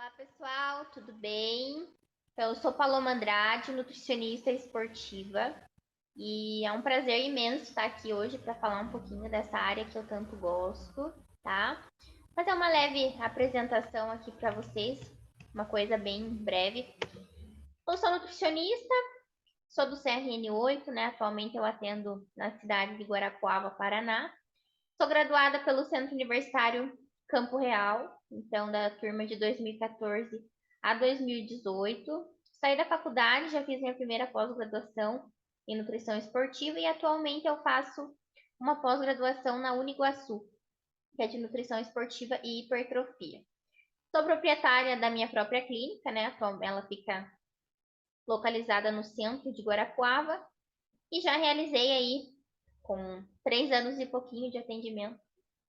Olá pessoal, tudo bem? Eu sou Paloma Andrade, nutricionista esportiva, e é um prazer imenso estar aqui hoje para falar um pouquinho dessa área que eu tanto gosto, tá? Fazer uma leve apresentação aqui para vocês, uma coisa bem breve. Eu sou nutricionista, sou do CRN8, né? Atualmente eu atendo na cidade de Guarapuava, Paraná. Sou graduada pelo Centro Universitário Campo Real, então da turma de 2014 a 2018. Saí da faculdade, já fiz minha primeira pós-graduação em nutrição esportiva e atualmente eu faço uma pós-graduação na Uniguaçu, que é de nutrição esportiva e hipertrofia. Sou proprietária da minha própria clínica, né? Ela fica localizada no centro de Guarapuava e já realizei aí, com 3 anos e pouquinho de atendimento,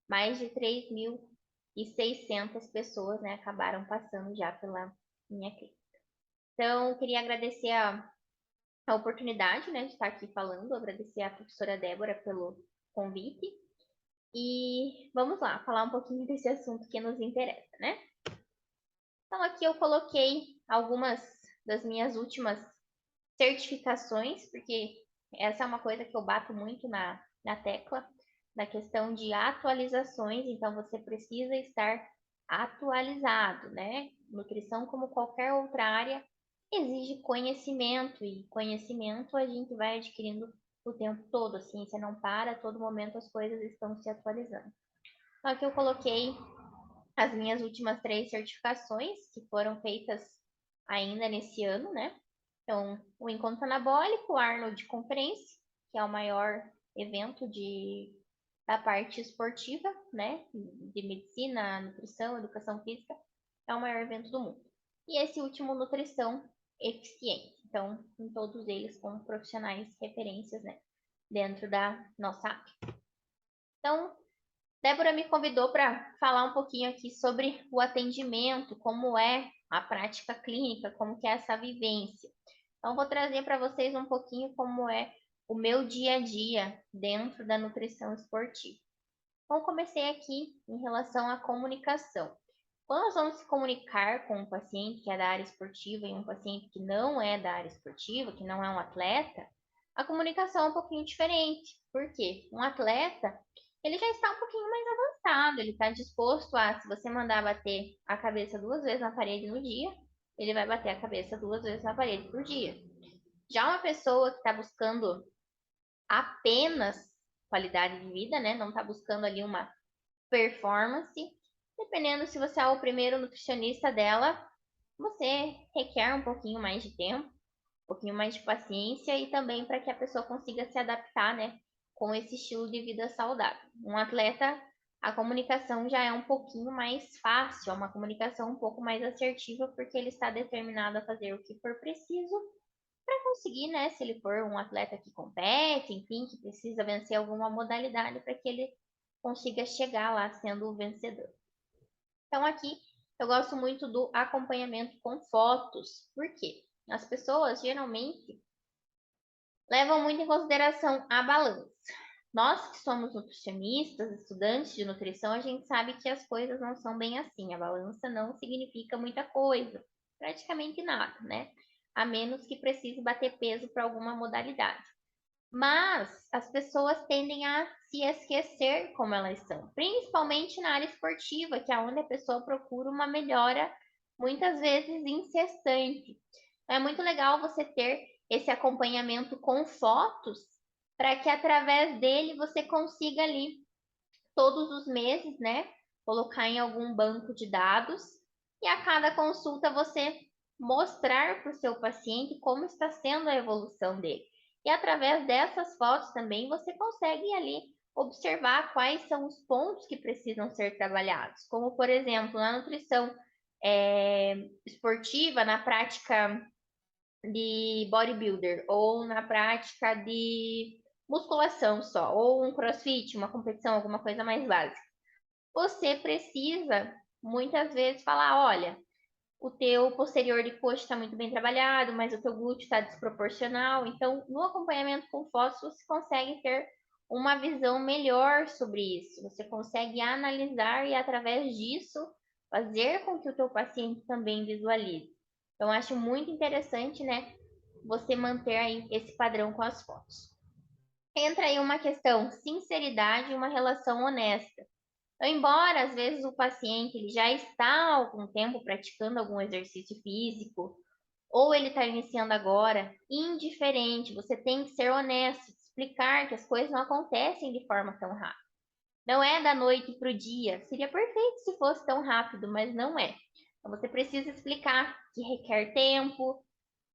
mais de 3.600 pessoas, né, acabaram passando já pela minha clínica. Então, queria agradecer a oportunidade, né, de estar aqui falando, agradecer à professora Débora pelo convite. E vamos lá, falar um pouquinho desse assunto que nos interessa, né? Então, aqui eu coloquei algumas das minhas últimas certificações, porque essa é uma coisa que eu bato muito na tecla, na questão de atualizações, então você precisa estar atualizado, né? Nutrição, como qualquer outra área, exige conhecimento, e conhecimento a gente vai adquirindo o tempo todo, a ciência não para, a todo momento as coisas estão se atualizando. Então, aqui eu coloquei as minhas últimas 3 certificações, que foram feitas ainda nesse ano, né? Então, o Encontro Anabólico, o Arnold Conference, que é o maior evento da parte esportiva, né? De medicina, nutrição, educação física, é o maior evento do mundo. E esse último, Nutrição Eficiente. Então, em todos eles com profissionais referências, né? Dentro da nossa área. Então, Débora me convidou para falar um pouquinho aqui sobre o atendimento, como é a prática clínica, como que é essa vivência. Então, vou trazer para vocês um pouquinho como é o meu dia a dia dentro da nutrição esportiva. Então, comecei aqui em relação à comunicação. Quando nós vamos se comunicar com um paciente que é da área esportiva e um paciente que não é da área esportiva, que não é um atleta, a comunicação é um pouquinho diferente. Por quê? Um atleta, ele já está um pouquinho mais avançado, ele está disposto a, se você mandar bater a cabeça 2 vezes na parede no dia, ele vai bater a cabeça 2 vezes na parede por dia. Já uma pessoa que está buscando apenas qualidade de vida, né? Não está buscando ali uma performance. Dependendo se você é o primeiro nutricionista dela, você requer um pouquinho mais de tempo, um pouquinho mais de paciência e também para que a pessoa consiga se adaptar, né, com esse estilo de vida saudável. Um atleta, a comunicação já é um pouquinho mais fácil, é uma comunicação um pouco mais assertiva, porque ele está determinado a fazer o que for preciso para conseguir, né, se ele for um atleta que compete, enfim, que precisa vencer alguma modalidade para que ele consiga chegar lá sendo o vencedor. Então aqui eu gosto muito do acompanhamento com fotos. Por quê? As pessoas geralmente levam muito em consideração a balança. Nós que somos nutricionistas, estudantes de nutrição, a gente sabe que as coisas não são bem assim. A balança não significa muita coisa, praticamente nada, né? A menos que precise bater peso para alguma modalidade. Mas as pessoas tendem a se esquecer como elas são, principalmente na área esportiva, que é onde a pessoa procura uma melhora muitas vezes incessante. É muito legal você ter esse acompanhamento com fotos, para que através dele você consiga ali todos os meses, né, colocar em algum banco de dados e a cada consulta você mostrar para o seu paciente como está sendo a evolução dele. E através dessas fotos também você consegue ali observar quais são os pontos que precisam ser trabalhados, como por exemplo na nutrição esportiva, na prática de bodybuilder ou na prática de musculação só, ou um crossfit, uma competição, alguma coisa mais básica. Você precisa muitas vezes falar, olha, o teu posterior de coxa está muito bem trabalhado, mas o teu glúteo está desproporcional. Então, no acompanhamento com fotos, você consegue ter uma visão melhor sobre isso. Você consegue analisar e, através disso, fazer com que o teu paciente também visualize. Então, acho muito interessante, né, você manter aí esse padrão com as fotos. Entra aí uma questão, sinceridade e uma relação honesta. Então, embora às vezes o paciente ele já está há algum tempo praticando algum exercício físico, ou ele está iniciando agora, indiferente, você tem que ser honesto, explicar que as coisas não acontecem de forma tão rápida. Não é da noite para o dia. Seria perfeito se fosse tão rápido, mas não é. Então, você precisa explicar que requer tempo,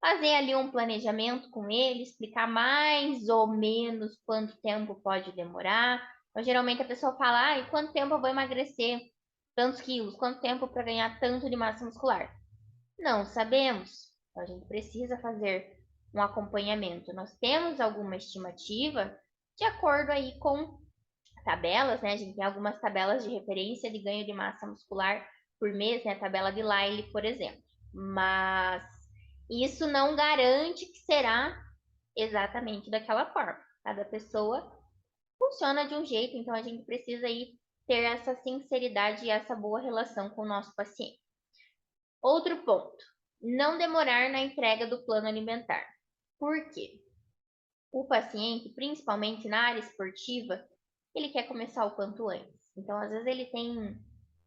fazer ali um planejamento com ele, explicar mais ou menos quanto tempo pode demorar. Então, geralmente a pessoa fala, e quanto tempo eu vou emagrecer tantos quilos? Quanto tempo para ganhar tanto de massa muscular? Não sabemos. Então, a gente precisa fazer um acompanhamento. Nós temos alguma estimativa de acordo aí com tabelas, né? A gente tem algumas tabelas de referência de ganho de massa muscular por mês, né? A tabela de Lyle, por exemplo. Mas isso não garante que será exatamente daquela forma. Cada pessoa funciona de um jeito, então a gente precisa aí ter essa sinceridade e essa boa relação com o nosso paciente. Outro ponto, não demorar na entrega do plano alimentar. Por quê? O paciente, principalmente na área esportiva, ele quer começar o quanto antes. Então, às vezes ele tem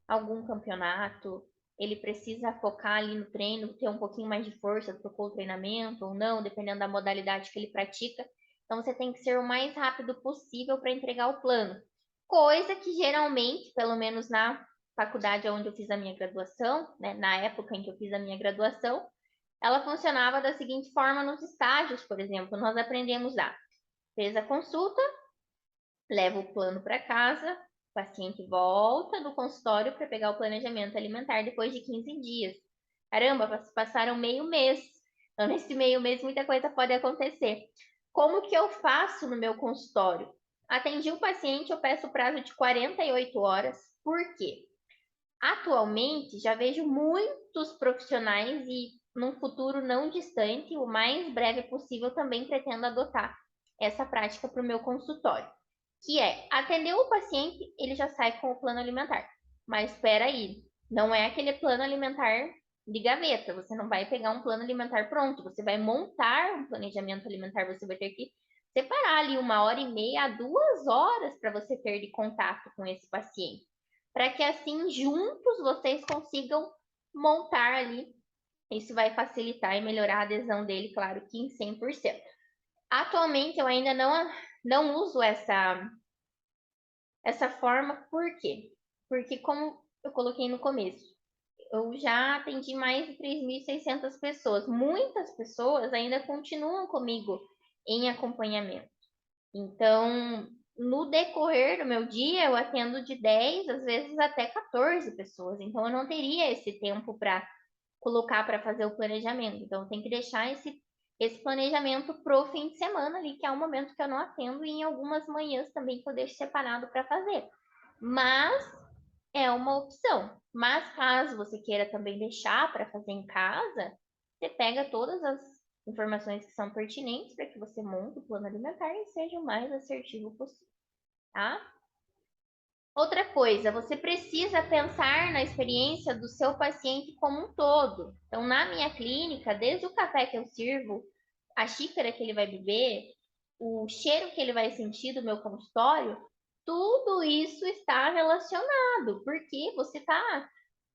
algum campeonato, ele precisa focar ali no treino, ter um pouquinho mais de força, trocou o treinamento ou não, dependendo da modalidade que ele pratica. Então, você tem que ser o mais rápido possível para entregar o plano. Coisa que geralmente, pelo menos na faculdade onde eu fiz a minha graduação, né, na época em que eu fiz a minha graduação, ela funcionava da seguinte forma nos estágios, por exemplo. Nós aprendemos a fez a consulta, leva o plano para casa, o paciente volta do consultório para pegar o planejamento alimentar depois de 15 dias. Caramba, passaram meio mês. Então, nesse meio mês, muita coisa pode acontecer. Como que eu faço no meu consultório? Atendi o paciente, eu peço prazo de 48 horas. Por quê? Atualmente, já vejo muitos profissionais e, num futuro não distante, o mais breve possível, também pretendo adotar essa prática para o meu consultório, que é atender o paciente, ele já sai com o plano alimentar. Mas espera aí, não é aquele plano alimentar de gaveta, você não vai pegar um plano alimentar pronto, você vai montar um planejamento alimentar, você vai ter que separar ali 1h30 a 2 horas para você ter de contato com esse paciente, para que assim juntos vocês consigam montar ali. Isso vai facilitar e melhorar a adesão dele, claro que em 100%. Atualmente eu ainda não uso essa forma, por quê? Porque como eu coloquei no começo, eu já atendi mais de 3.600 pessoas. Muitas pessoas ainda continuam comigo em acompanhamento. Então, no decorrer do meu dia, eu atendo de 10, às vezes até 14 pessoas. Então, eu não teria esse tempo para colocar para fazer o planejamento. Então, tem que deixar esse planejamento pro fim de semana ali, que é um momento que eu não atendo, e em algumas manhãs também que eu deixo separado para fazer. Mas é uma opção. Mas caso você queira também deixar para fazer em casa, você pega todas as informações que são pertinentes para que você monte o plano alimentar e seja o mais assertivo possível, tá? Outra coisa, você precisa pensar na experiência do seu paciente como um todo. Então, na minha clínica, desde o café que eu sirvo, a xícara que ele vai beber, o cheiro que ele vai sentir do meu consultório, tudo isso está relacionado, porque você está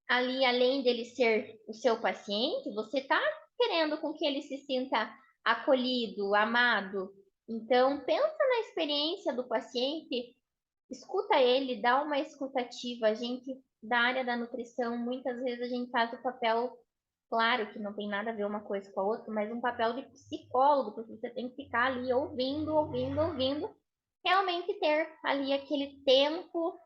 ali, além dele ser o seu paciente, você está querendo com que ele se sinta acolhido, amado. Então, pensa na experiência do paciente, escuta ele, dá uma escutativa. A gente, da área da nutrição, muitas vezes a gente faz o papel, claro que não tem nada a ver uma coisa com a outra, mas um papel de psicólogo, porque você tem que ficar ali ouvindo, ouvindo, ouvindo, realmente ter ali aquele tempo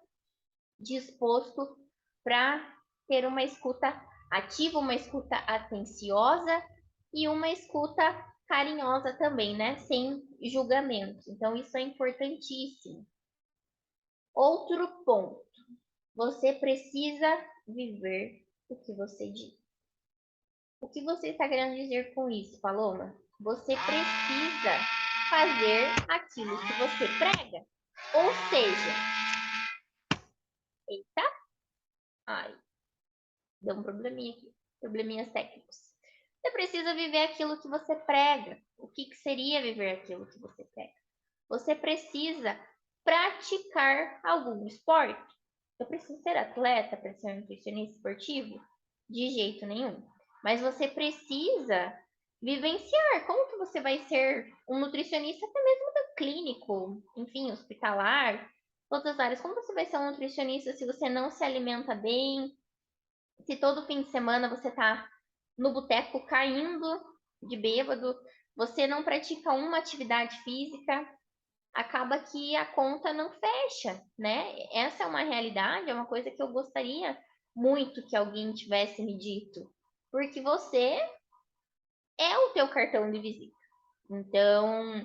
disposto para ter uma escuta ativa, uma escuta atenciosa e uma escuta carinhosa também, né? Sem julgamento. Então, isso é importantíssimo. Outro ponto, você precisa viver o que você diz. O que você está querendo dizer com isso, Paloma? Você precisa fazer aquilo que você prega. Ou seja, eita, ai, Deu um probleminha aqui, probleminhas técnicos. Você precisa viver aquilo que você prega. O que seria viver aquilo que você prega? Você precisa praticar algum esporte. Eu preciso ser atleta para ser um nutricionista esportivo? De jeito nenhum. Mas você precisa vivenciar. Como que você vai ser um nutricionista até mesmo clínico, enfim, hospitalar, todas as áreas. Como você vai ser um nutricionista se você não se alimenta bem? Se todo fim de semana você tá no boteco caindo de bêbado, você não pratica uma atividade física, acaba que a conta não fecha, né? Essa é uma realidade, é uma coisa que eu gostaria muito que alguém tivesse me dito, porque você é o teu cartão de visita. Então,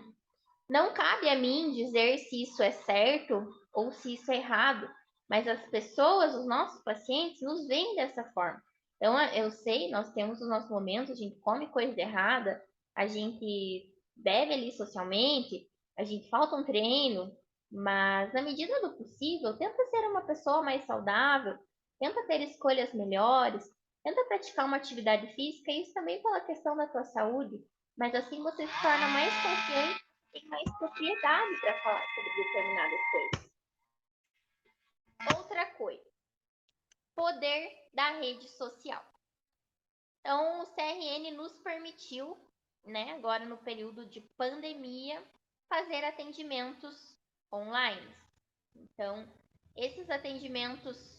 não cabe a mim dizer se isso é certo ou se isso é errado, mas as pessoas, os nossos pacientes, nos veem dessa forma. Então, eu sei, nós temos os nossos momentos, a gente come coisa errada, a gente bebe ali socialmente, a gente falta um treino, mas na medida do possível, tenta ser uma pessoa mais saudável, tenta ter escolhas melhores, tenta praticar uma atividade física, isso também pela questão da tua saúde, mas assim você se torna mais confiante, tem mais propriedade para falar sobre determinadas coisas. Outra coisa, poder da rede social. Então, o CRN nos permitiu, né, agora no período de pandemia, fazer atendimentos online. Então, esses atendimentos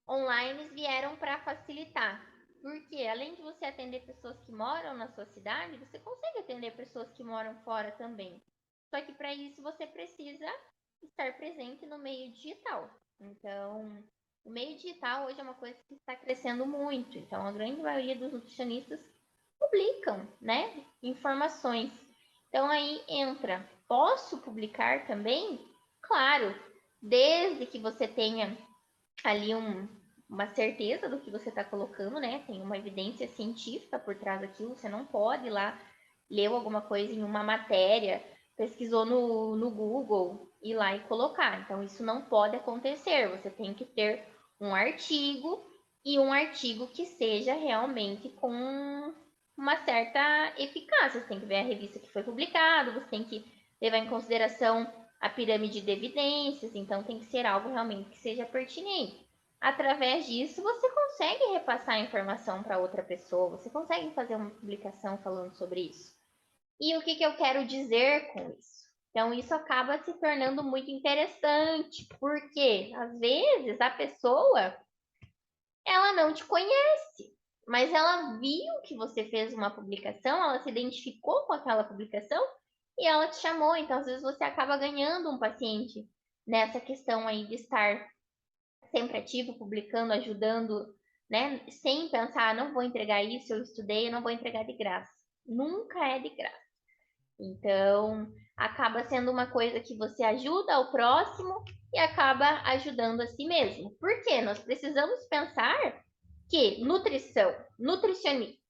online vieram para facilitar. Porque além de você atender pessoas que moram na sua cidade, você consegue atender pessoas que moram fora também. Só que para isso você precisa estar presente no meio digital. Então, o meio digital hoje é uma coisa que está crescendo muito. Então, a grande maioria dos nutricionistas publicam, né, informações. Então aí entra, posso publicar também? Claro, desde que você tenha ali uma certeza do que você está colocando, né? Tem uma evidência científica por trás daquilo. Você não pode ir lá, leu alguma coisa em uma matéria, pesquisou no Google, ir lá e colocar. Então, isso não pode acontecer. Você tem que ter um artigo e um artigo que seja realmente com uma certa eficácia. Você tem que ver a revista que foi publicado, você tem que levar em consideração a pirâmide de evidências, então tem que ser algo realmente que seja pertinente. Através disso, você consegue repassar a informação para outra pessoa, você consegue fazer uma publicação falando sobre isso. E o que eu quero dizer com isso? Então, isso acaba se tornando muito interessante, porque às vezes a pessoa ela não te conhece, mas ela viu que você fez uma publicação, ela se identificou com aquela publicação e ela te chamou. Então, às vezes você acaba ganhando um paciente nessa questão aí de estar sempre ativo, publicando, ajudando, né? Sem pensar, ah, não vou entregar isso, eu estudei, eu não vou entregar de graça. Nunca é de graça. Então, acaba sendo uma coisa que você ajuda ao próximo e acaba ajudando a si mesmo. Por quê? Nós precisamos pensar que nutrição, nutricionista,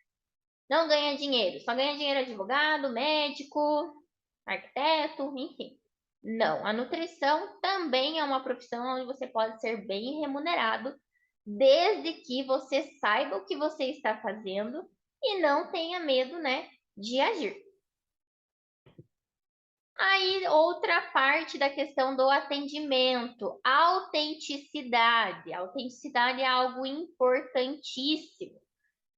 não ganha dinheiro, só ganha dinheiro advogado, médico, arquiteto, enfim. Não, a nutrição também é uma profissão onde você pode ser bem remunerado, desde que você saiba o que você está fazendo e não tenha medo, né, de agir. Aí, outra parte da questão do atendimento, autenticidade. A autenticidade é algo importantíssimo. O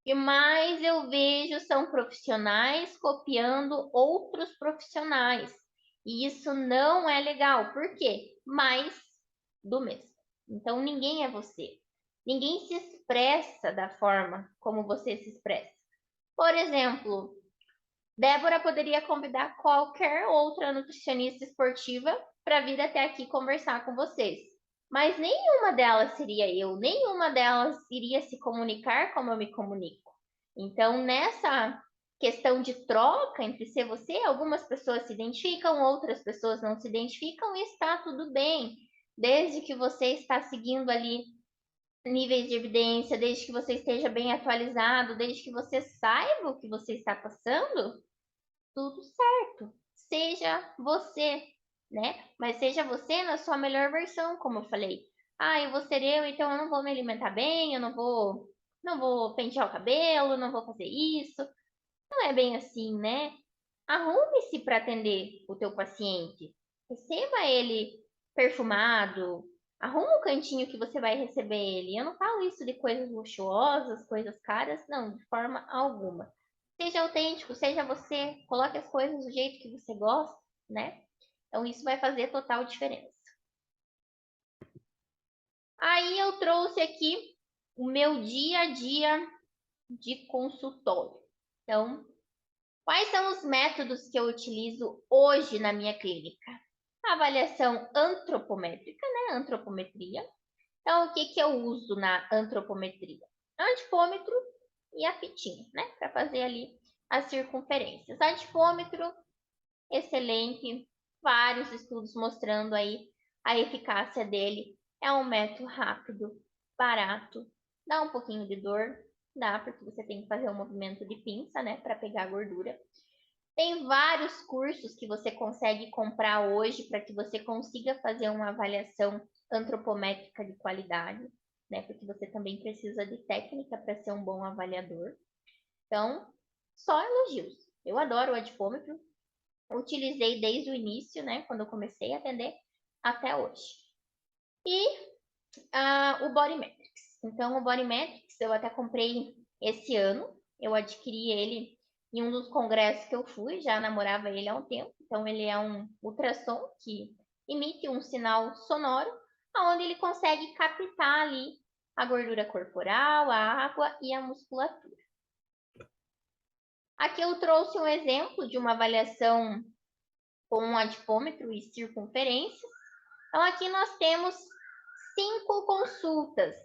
que mais eu vejo são profissionais copiando outros profissionais. E isso não é legal. Por quê? Mais do mesmo. Então, ninguém é você. Ninguém se expressa da forma como você se expressa. Por exemplo, Débora poderia convidar qualquer outra nutricionista esportiva para vir até aqui conversar com vocês. Mas nenhuma delas seria eu, nenhuma delas iria se comunicar como eu me comunico. Então, nessa questão de troca entre ser você, algumas pessoas se identificam, outras pessoas não se identificam e está tudo bem. Desde que você está seguindo ali níveis de evidência, desde que você esteja bem atualizado, desde que você saiba o que você está passando, tudo certo. Seja você, né? Mas seja você na sua melhor versão, como eu falei. Ah, eu vou ser eu, então eu não vou me alimentar bem, eu não vou não vou pentear o cabelo, não vou fazer isso. Não é bem assim, né? Arrume-se para atender o teu paciente. Receba ele perfumado. Arruma o cantinho que você vai receber ele. Eu não falo isso de coisas luxuosas, coisas caras, não, de forma alguma. Seja autêntico, seja você, coloque as coisas do jeito que você gosta, né? Então isso vai fazer total diferença. Aí eu trouxe aqui o meu dia a dia de consultório. Então, quais são os métodos que eu utilizo hoje na minha clínica? Avaliação antropométrica, né? Antropometria. Então, o que que eu uso na antropometria? Antipômetro e a fitinha, né? Para fazer ali as circunferências. Antipômetro, excelente. Vários estudos mostrando aí a eficácia dele. É um método rápido, barato, dá um pouquinho de dor, dá, porque você tem que fazer um movimento de pinça, né? Para pegar a gordura. Tem vários cursos que você consegue comprar hoje para que você consiga fazer uma avaliação antropométrica de qualidade, né? Porque você também precisa de técnica para ser um bom avaliador. Então, só elogios. Eu adoro o adipômetro. Utilizei desde o início, né? Quando eu comecei a atender, até hoje. E o Body Metrics. Então, o Body Metrics eu até comprei esse ano. Eu adquiri ele em um dos congressos que eu fui, já namorava ele há um tempo. Então, ele é um ultrassom que emite um sinal sonoro, onde ele consegue captar ali a gordura corporal, a água e a musculatura. Aqui eu trouxe um exemplo de uma avaliação com um adipômetro e circunferências. Então, aqui nós temos 5 consultas.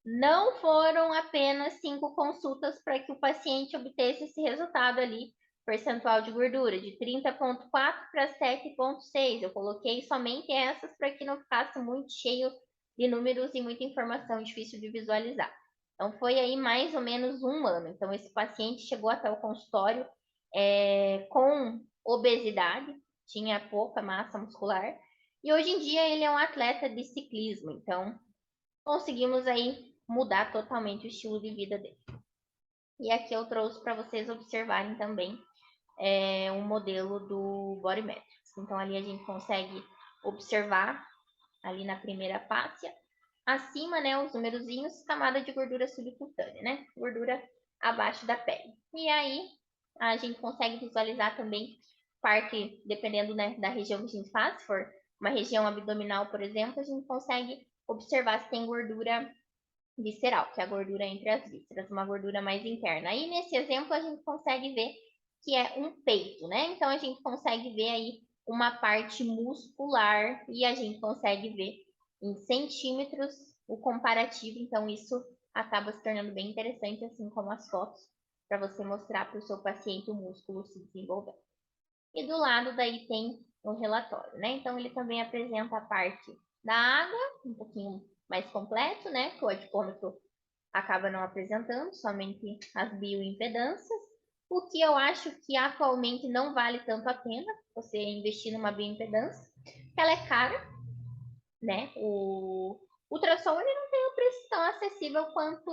Não foram apenas 5 consultas para que o paciente obtesse esse resultado ali, percentual de gordura, de 30,4 para 7,6. Eu coloquei somente essas para que não ficasse muito cheio de números e muita informação difícil de visualizar. Então, foi aí mais ou menos um ano. Então, esse paciente chegou até o consultório com obesidade, tinha pouca massa muscular, e hoje em dia ele é um atleta de ciclismo, então conseguimos aí mudar totalmente o estilo de vida dele. E aqui eu trouxe para vocês observarem também um modelo do Body Metrics. Então ali a gente consegue observar ali na primeira fáscia, acima, né, os numerozinhos, camada de gordura subcutânea, né, gordura abaixo da pele. E aí a gente consegue visualizar também parte, dependendo, né, da região que a gente faz, se for uma região abdominal, por exemplo, a gente consegue observar se tem gordura visceral, que é a gordura entre as vísceras, uma gordura mais interna. Aí nesse exemplo a gente consegue ver que é um peito, né? Então a gente consegue ver aí uma parte muscular e a gente consegue ver em centímetros o comparativo, então isso acaba se tornando bem interessante, assim como as fotos, para você mostrar para o seu paciente o músculo se desenvolvendo. E do lado daí tem o relatório, né? Então ele também apresenta a parte da água, um pouquinho mais completo, né? Que o adipômetro acaba não apresentando, somente as bioimpedâncias. O que eu acho que atualmente não vale tanto a pena você investir numa bioimpedância, porque ela é cara, né? O ultrassom ele não tem um preço tão acessível quanto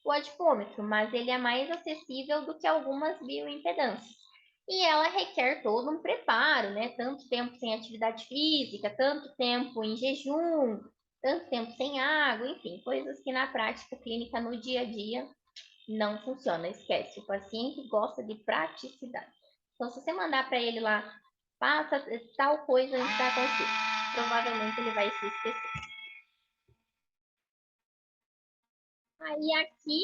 o adipômetro, mas ele é mais acessível do que algumas bioimpedâncias. E ela requer todo um preparo, né? Tanto tempo sem atividade física, tanto tempo em jejum, tanto tempo sem água, enfim, coisas que na prática clínica, no dia a dia, não funciona. Esquece, o paciente gosta de praticidade. Então, se você mandar para ele lá, faça tal coisa antes da consulta, provavelmente ele vai se esquecer. Aí aqui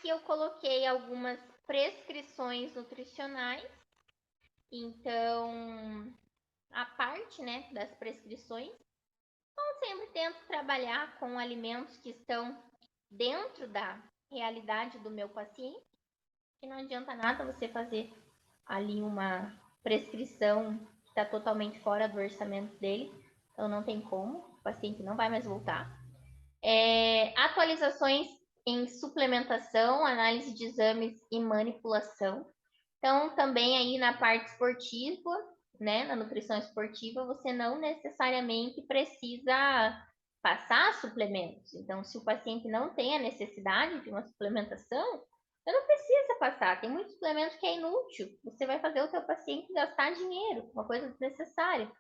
eu coloquei algumas prescrições nutricionais. Então, a parte, né, das prescrições, eu sempre tento trabalhar com alimentos que estão dentro da realidade do meu paciente, que não adianta nada você fazer ali uma prescrição que está totalmente fora do orçamento dele, então não tem como, o paciente não vai mais voltar. Atualizações em suplementação, análise de exames e manipulação. Então, também aí na parte esportiva, né, na nutrição esportiva, você não necessariamente precisa passar suplementos. Então, se o paciente não tem a necessidade de uma suplementação, você não precisa passar. Tem muitos suplementos que é inútil. Você vai fazer o seu paciente gastar dinheiro, uma coisa desnecessária.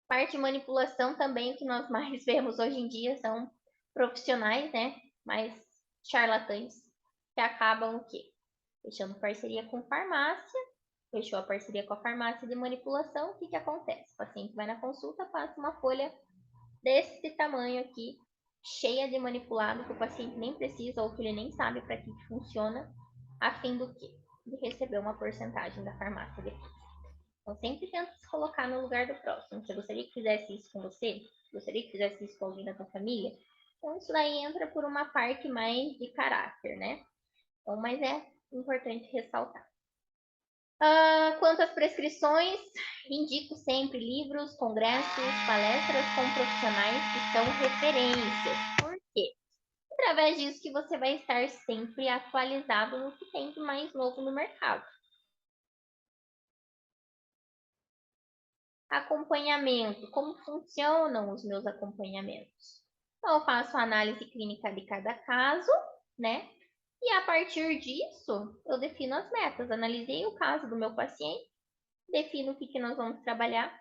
Parte de manipulação também, que nós mais vemos hoje em dia, são profissionais, né? Mais charlatães, que acabam o quê? Fechando parceria com farmácia, fechou a parceria com a farmácia de manipulação, o que acontece? O paciente vai na consulta, passa uma folha desse tamanho aqui, cheia de manipulado, que o paciente nem precisa ou que ele nem sabe para que funciona, a fim do quê? De receber uma porcentagem da farmácia depois. Então, sempre tenta se colocar no lugar do próximo. Você gostaria que fizesse isso com você? Gostaria que fizesse isso com alguém da tua família? Então, isso daí entra por uma parte mais de caráter, né? Então, mas é importante ressaltar. Quanto às prescrições, indico sempre livros, congressos, palestras com profissionais que são referências. Por quê? Através disso que você vai estar sempre atualizado no que tem de mais novo no mercado. Acompanhamento. Como funcionam os meus acompanhamentos? Então, eu faço a análise clínica de cada caso, né? E a partir disso, eu defino as metas. Analisei o caso do meu paciente, defino o que nós vamos trabalhar,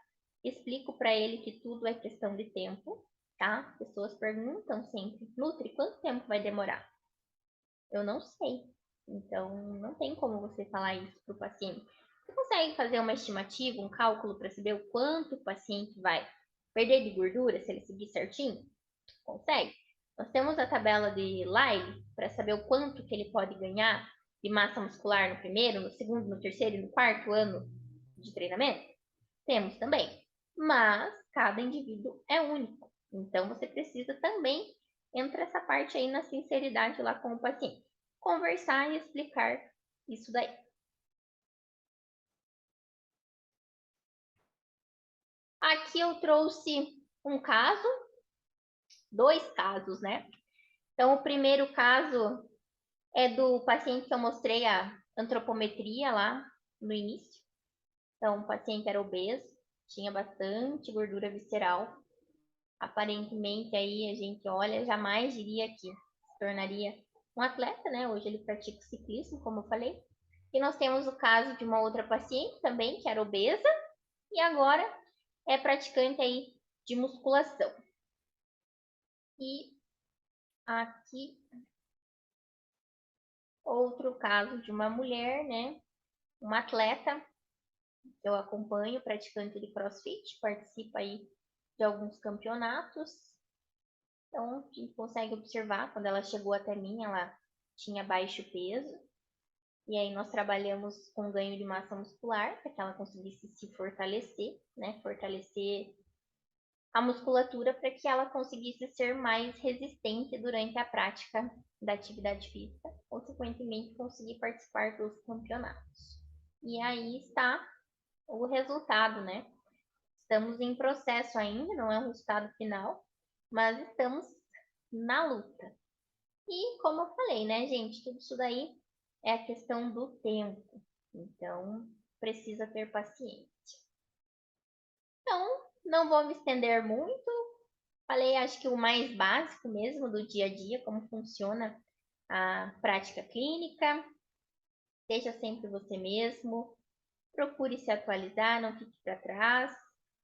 explico para ele que tudo é questão de tempo, tá? Pessoas perguntam sempre, Nutri, quanto tempo vai demorar? Eu não sei. Então, não tem como você falar isso para o paciente. Você consegue fazer uma estimativa, um cálculo para saber o quanto o paciente vai perder de gordura se ele seguir certinho? Consegue. Nós temos a tabela de Lyle para saber o quanto que ele pode ganhar de massa muscular no primeiro, no segundo, no terceiro e no quarto ano de treinamento? Temos também. Mas cada indivíduo é único. Então você precisa também entrar essa parte aí na sinceridade lá com o paciente. Conversar e explicar isso daí. Aqui eu trouxe um caso, dois casos, né? Então, o primeiro caso é do paciente que eu mostrei a antropometria lá no início. Então, o paciente era obeso, tinha bastante gordura visceral. Aparentemente, aí a gente olha, jamais diria que se tornaria um atleta, né? Hoje ele pratica ciclismo, como eu falei. E nós temos o caso de uma outra paciente também, que era obesa, e agora é praticante aí de musculação. E aqui outro caso de uma mulher, né? Uma atleta que eu acompanho, praticante de CrossFit, participa aí de alguns campeonatos. Então, a gente consegue observar, quando ela chegou até mim, ela tinha baixo peso. E aí nós trabalhamos com ganho de massa muscular, para que ela conseguisse se fortalecer, né? Fortalecer a musculatura para que ela conseguisse ser mais resistente durante a prática da atividade física, consequentemente conseguir participar dos campeonatos. E aí está o resultado, né? Estamos em processo ainda, não é o resultado final, mas estamos na luta. E como eu falei, né, gente, tudo isso daí é a questão do tempo. Então, precisa ter paciência. Então, não vou me estender muito. Falei, acho que o mais básico mesmo do dia a dia, como funciona a prática clínica. Seja sempre você mesmo. Procure se atualizar, não fique para trás.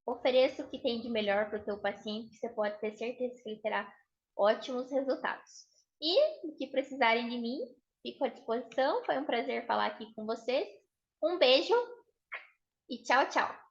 Ofereça o que tem de melhor para o teu paciente, você pode ter certeza que ele terá ótimos resultados. E o que precisarem de mim, fico à disposição. Foi um prazer falar aqui com vocês. Um beijo e tchau, tchau.